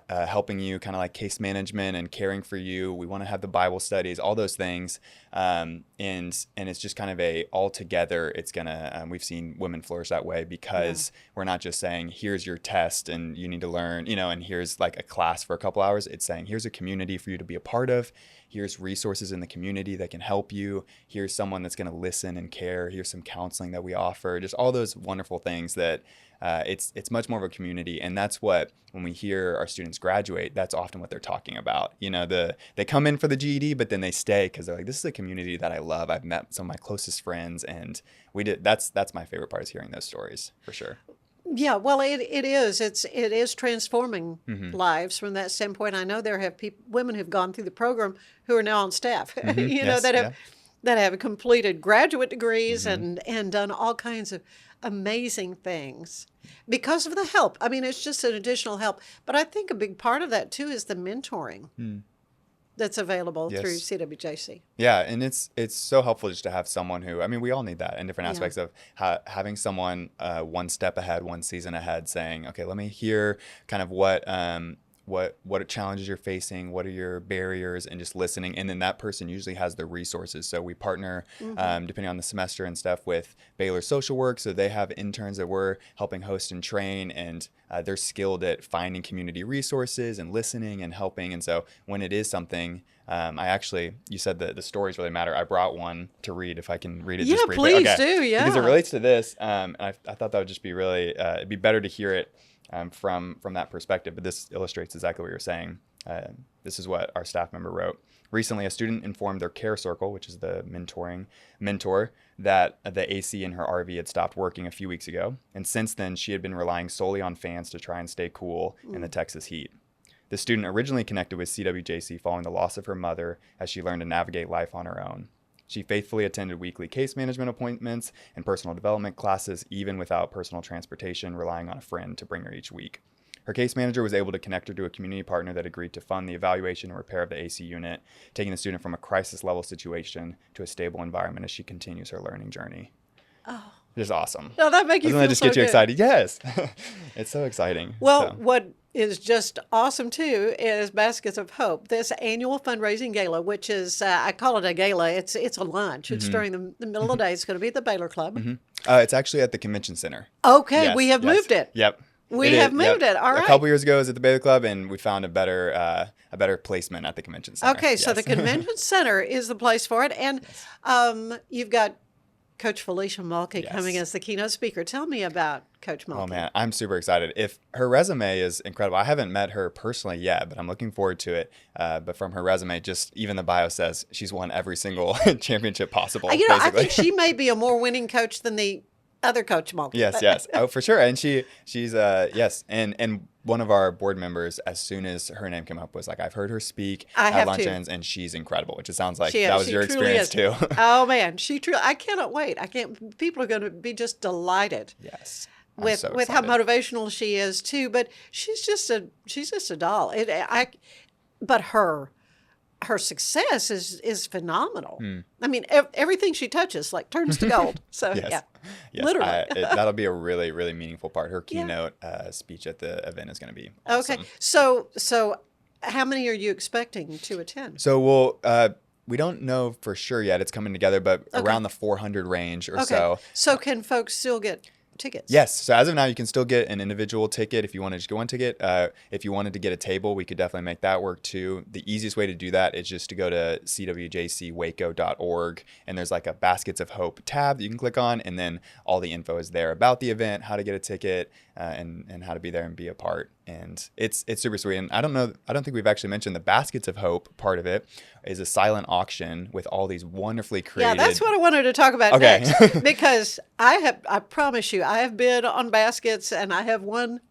helping you, kind of like case management and caring for you. We want to have the Bible studies, all those things. And it's just kind of a all together. It's going to, we've seen women flourish that way because we're not just saying, here's your test and you need to learn, and here's like a class for a couple hours. It's saying, here's a community for you to be a part of. Here's resources in the community that can help you. Here's someone that's going to listen and care. Here's some counseling that we offer. Just all those wonderful things that it's much more of a community. And that's what, when we hear our students graduate, that's often what they're talking about. They come in for the GED, but then they stay because they're like, this is a community that I love. I've met some of my closest friends, and that's my favorite part, is hearing those stories for sure. Yeah, well, it is. It is transforming lives from that standpoint. I know there have women who've gone through the program who are now on staff, that have completed graduate degrees and done all kinds of amazing things because of the help. I mean, it's just an additional help. But I think a big part of that too is the mentoring that's available through CWJC. Yeah, and it's so helpful just to have someone who, I mean, we all need that in different aspects of having someone one step ahead, one season ahead, saying, okay, let me hear kind of what challenges you're facing, what are your barriers, and just listening. And then that person usually has the resources. So we partner, depending on the semester and stuff, with Baylor Social Work. So they have interns that we're helping host and train, and they're skilled at finding community resources and listening and helping. And so when it is something, you said that the stories really matter. I brought one to read, if I can read it just briefly. Yeah, please do, yeah. Because it relates to this. And I thought that would just be really, it'd be better to hear it from that perspective, but this illustrates exactly what you're saying. This is what our staff member wrote. Recently, a student informed their care circle, which is the mentor, that the AC in her RV had stopped working a few weeks ago. And since then, she had been relying solely on fans to try and stay cool in the Texas heat. The student originally connected with CWJC following the loss of her mother as she learned to navigate life on her own. She faithfully attended weekly case management appointments and personal development classes, even without personal transportation, relying on a friend to bring her each week. Her case manager was able to connect her to a community partner that agreed to fund the evaluation and repair of the AC unit, taking the student from a crisis-level situation to a stable environment as she continues her learning journey. Oh. Just awesome. No, that makes you feel so good. Doesn't that just get you excited? Yes. It's so exciting. Well, what is just awesome, too, is Baskets of Hope, this annual fundraising gala, which is, I call it a gala. It's a lunch. It's during the middle of the day. It's going to be at the Baylor Club. It's actually at the convention center. Okay, yes, we have moved it. Yep. We have moved it. All right. A couple years ago, it was at the Baylor Club, and we found a better placement at the convention center. Okay, so the convention center is the place for it. And you've got Coach Felicia Mulkey coming as the keynote speaker. Tell me about Coach Mulkey. Oh, man, I'm super excited. If her resume is incredible. I haven't met her personally yet, but I'm looking forward to it. But from her resume, just even the bio says she's won every single championship possible. I think she may be a more winning coach than the other Coach Mulkey. Yes. Oh, for sure. And she's yes. And one of our board members, as soon as her name came up, was like, I've heard her speak at luncheons, and she's incredible, which it sounds like that was your experience too. Oh man, I cannot wait. People are going to be just delighted. Yes. With how motivational she is too, but she's just a doll. But her success is phenomenal. I mean, everything she touches turns to gold. So yes. Literally. That'll be a really, really meaningful part. Her keynote speech at the event is going to be awesome. Okay. So how many are you expecting to attend? So we don't know for sure yet. It's coming together, but around the 400 range or so. So can folks still get tickets? Yes. So as of now, you can still get an individual ticket if you want to just get one ticket. If you wanted to get a table, we could definitely make that work too. The easiest way to do that is just to go to CWJCWaco.org, and there's a Baskets of Hope tab that you can click on, and then all the info is there about the event, how to get a ticket, and how to be there and be a part. And it's super sweet. And I don't think we've actually mentioned the Baskets of Hope part of it is a silent auction with all these wonderfully created. Yeah, that's what I wanted to talk about next. Because I promise you, I have been on baskets and I have won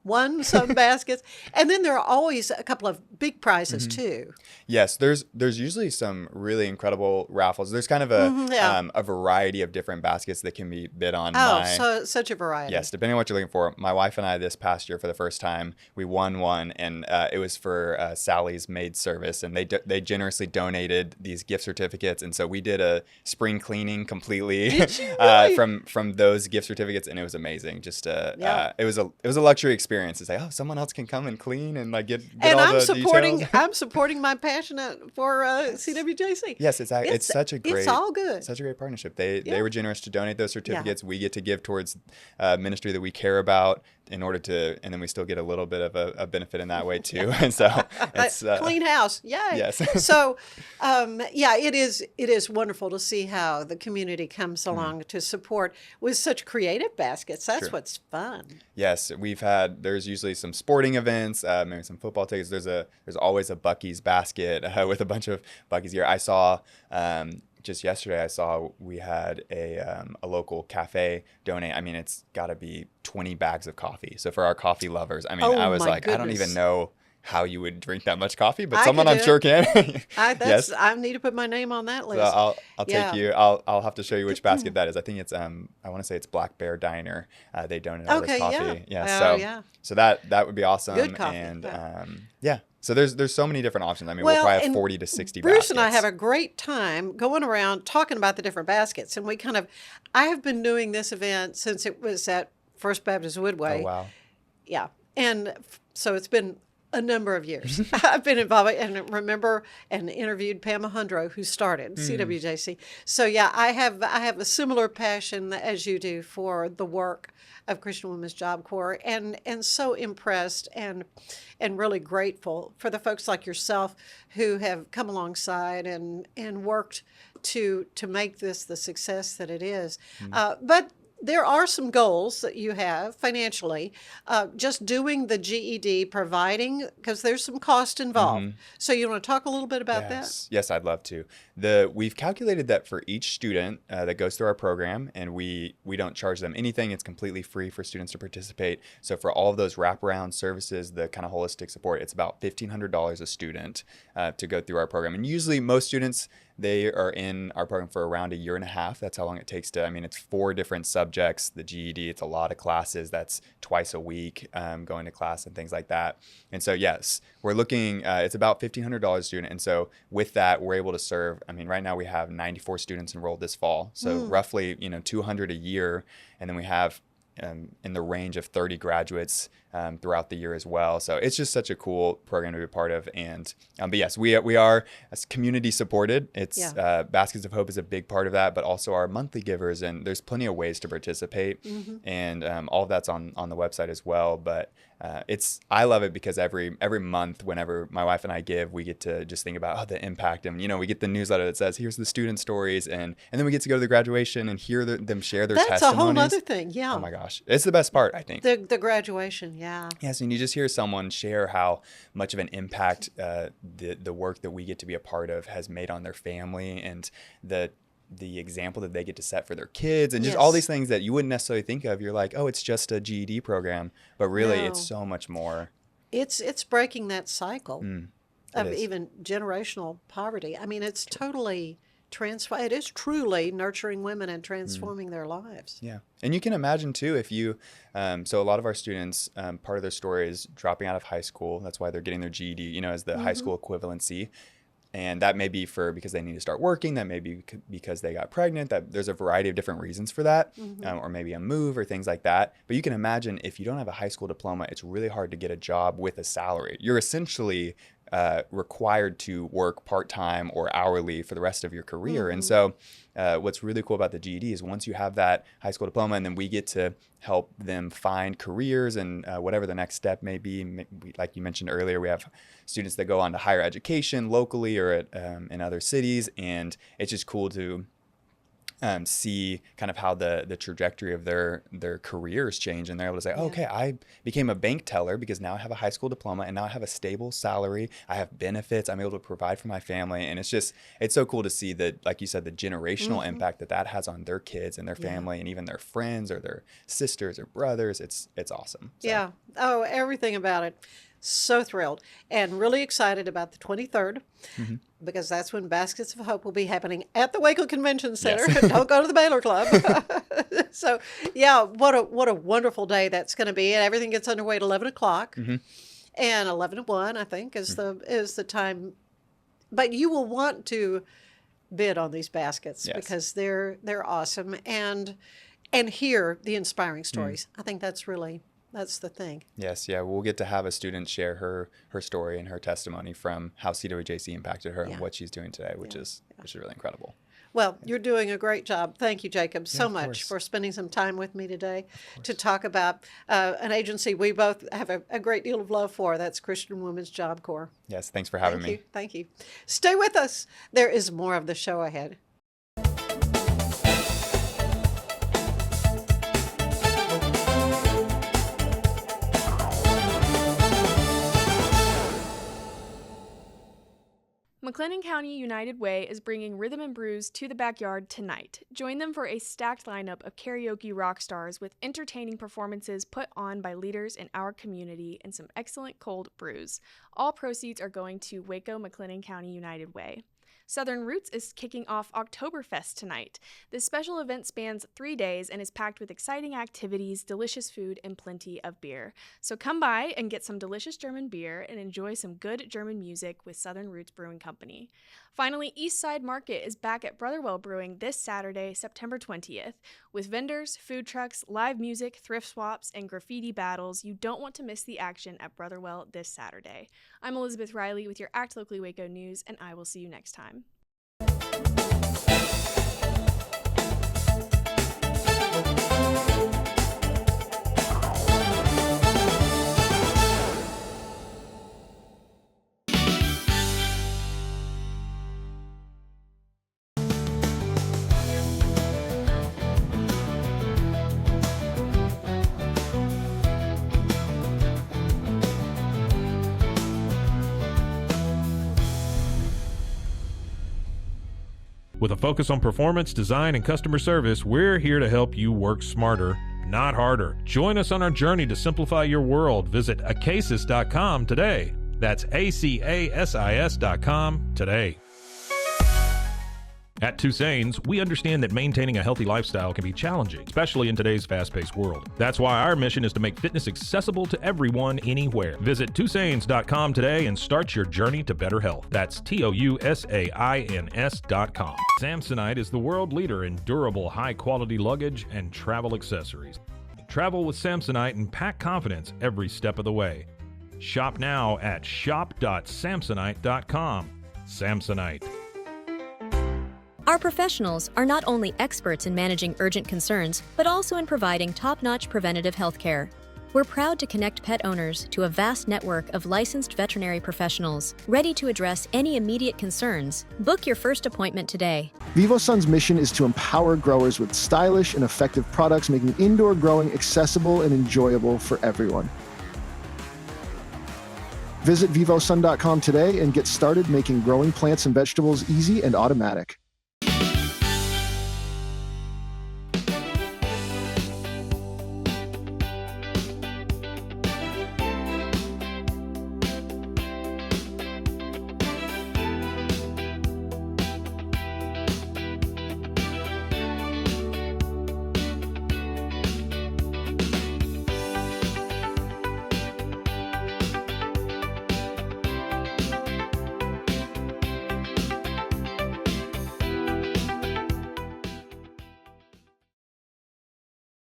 some baskets. And then there are always a couple of big prizes too. Yes, there's usually some really incredible raffles. There's kind of a variety of different baskets that can be bid on. So such a variety. Yes, depending on what you're looking for. My wife and I this past year for the first time, we won one, and it was for Sally's Maid Service, and they generously donated these gift certificates, and so we did a spring cleaning completely from those gift certificates, and it was amazing. Just it was a luxury experience to say, oh, someone else can come and clean and like get and all I'm the supporting details. I'm supporting my passion for CWJC. Yes, it's such a great, it's all good. Such a great partnership. They were generous to donate those certificates. We get to give towards ministry that we care about in order to, and then we still get a little bit of a benefit in that way too. And so it's clean house. Yay. Yes. So it is wonderful to see how the community comes along to support with such creative baskets. That's what's fun. Yes, there's usually some sporting events, maybe some football tickets. There's always a Buc-ee's basket with a bunch of Buc-ee's here. I saw just yesterday, we had a local cafe donate. I mean, it's got to be 20 bags of coffee. So for our coffee lovers, I mean, I was like, goodness. I don't even know how you would drink that much coffee, but someone I'm sure can. Yes. I need to put my name on that list. So I'll take you. I'll have to show you which basket that is. I think it's I want to say it's Black Bear Diner. They donate all this coffee. So that would be awesome. Good coffee. And so there's so many different options. I mean, we'll probably have 40 to 60 Bruce baskets. and I have a great time going around talking about the different baskets. And I have been doing this event since it was at First Baptist Woodway. Oh, wow. Yeah. And so it's been a number of years. I've been involved and remember and interviewed Pam Hundro, who started CWJC. So yeah, I have a similar passion as you do for the work of Christian Women's Job Corps, and so impressed and really grateful for the folks like yourself who have come alongside and worked to make this the success that it is. But there are some goals that you have financially, just doing the GED, providing, because there's some cost involved. So you want to talk a little bit about that? Yes, I'd love to. We've calculated that for each student that goes through our program, and we don't charge them anything. It's completely free for students to participate. So for all of those wraparound services, the kind of holistic support, it's about $1,500 a student to go through our program. And usually most students, they are in our program for around a year and a half. That's how long it takes it's 4 different subjects. The GED, it's a lot of classes. That's twice a week going to class and things like that. And so, yes, we're looking, it's about $1,500 a student. And so with that, we're able to serve, right now we have 94 students enrolled this fall. So roughly, 200 a year. And then we have in the range of 30 graduates throughout the year as well. So it's just such a cool program to be a part of. And but yes, we are community supported. It's Baskets of Hope is a big part of that, but also our monthly givers, and there's plenty of ways to participate. And all of that's on the website as well. But I love it because every month, whenever my wife and I give, we get to just think about the impact, and we get the newsletter that says here's the student stories, and then we get to go to the graduation and hear them share their testimonies. That's a whole other thing. Yeah. Oh my gosh, it's the best part, I think. The graduation. Yeah. Yes, and you just hear someone share how much of an impact the work that we get to be a part of has made on their family, and the example that they get to set for their kids, and just all these things that you wouldn't necessarily think of. You're like, oh, it's just a GED program, but really it's so much more. It's breaking that cycle of even generational poverty. It's totally it is truly nurturing women and transforming their lives. Yeah. And you can imagine too, if you, so a lot of our students, part of their story is dropping out of high school. That's why they're getting their GED, as the high school equivalency. And that may be because they need to start working. That may be because they got pregnant. That there's a variety of different reasons for that, or maybe a move or things like that. But you can imagine if you don't have a high school diploma, it's really hard to get a job with a salary. You're essentially required to work part-time or hourly for the rest of your career. And so what's really cool about the GED is once you have that high school diploma, and then we get to help them find careers and whatever the next step may be. Like you mentioned earlier, we have students that go on to higher education locally or in other cities, and it's just cool to see kind of how the trajectory of their careers change, and they're able to say, oh, okay, I became a bank teller because now I have a high school diploma and now I have a stable salary, I have benefits, I'm able to provide for my family. And it's so cool to see that, like you said, the generational impact that has on their kids and their family and even their friends or their sisters or brothers. It's awesome. So. Yeah. Oh, everything about it. So thrilled and really excited about the 23rd because that's when Baskets of Hope will be happening at the Waco Convention Center. Yes. Don't go to the Baylor Club. So, yeah, what a wonderful day that's going to be. And everything gets underway at 11 o'clock. And 11 to 1, I think, is the time. But you will want to bid on these baskets because they're awesome and hear the inspiring stories. I think that's the thing. Yes, yeah. We'll get to have a student share her story and her testimony from how CWJC impacted her and what she's doing today, which is really incredible. Well, you're doing a great job. Thank you, Jacob, so much for spending some time with me today to talk about an agency we both have a great deal of love for. That's Christian Women's Job Corps. Yes, thanks for having me. Thank you. Stay with us. There is more of the show ahead. McLennan County United Way is bringing Rhythm and Brews to the backyard tonight. Join them for a stacked lineup of karaoke rock stars with entertaining performances put on by leaders in our community and some excellent cold brews. All proceeds are going to Waco McLennan County United Way. Southern Roots is kicking off Oktoberfest tonight. This special event spans 3 days and is packed with exciting activities, delicious food, and plenty of beer. So come by and get some delicious German beer and enjoy some good German music with Southern Roots Brewing Company. Finally, Eastside Market is back at Brotherwell Brewing this Saturday, September 20th. With vendors, food trucks, live music, thrift swaps, and graffiti battles, you don't want to miss the action at Brotherwell this Saturday. I'm Elizabeth Riley with your Act Locally Waco News, and I will see you next time. With a focus on performance, design, and customer service, we're here to help you work smarter, not harder. Join us on our journey to simplify your world. Visit acasis.com today. That's ACASIS.com today. At Tusain's, we understand that maintaining a healthy lifestyle can be challenging, especially in today's fast-paced world. That's why our mission is to make fitness accessible to everyone, anywhere. Visit Tusains.com today and start your journey to better health. That's TOUSAINS.com. Samsonite is the world leader in durable, high-quality luggage and travel accessories. Travel with Samsonite and pack confidence every step of the way. Shop now at shop.samsonite.com. Samsonite. Our professionals are not only experts in managing urgent concerns, but also in providing top-notch preventative health care. We're proud to connect pet owners to a vast network of licensed veterinary professionals, ready to address any immediate concerns. Book your first appointment today. VivoSun's mission is to empower growers with stylish and effective products, making indoor growing accessible and enjoyable for everyone. Visit vivosun.com today and get started making growing plants and vegetables easy and automatic.